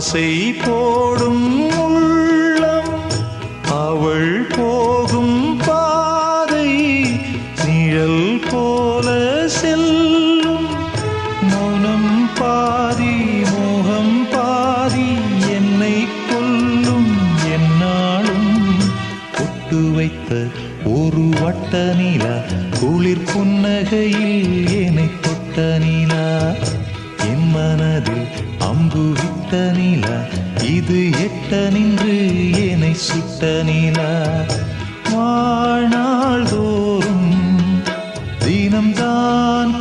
ஆசை போடும் உள்ளம் அவள் போகும் பாதை நிழல் போல செல்லும். மௌனம் பாதி மோகம் பாதி என்னை கொல்லும் என்னாலும். ஒட்டு வைத்த ஒரு வட்ட நிலா குளிர் புன்னகையில் என்னை தொட்ட நிலா. என் மனதில் அம்பு விட்ட நிலா இது எட்ட நின்று என்னை சுட்ட நிலா. வாழ்நாள் தோறும் தினம்தான்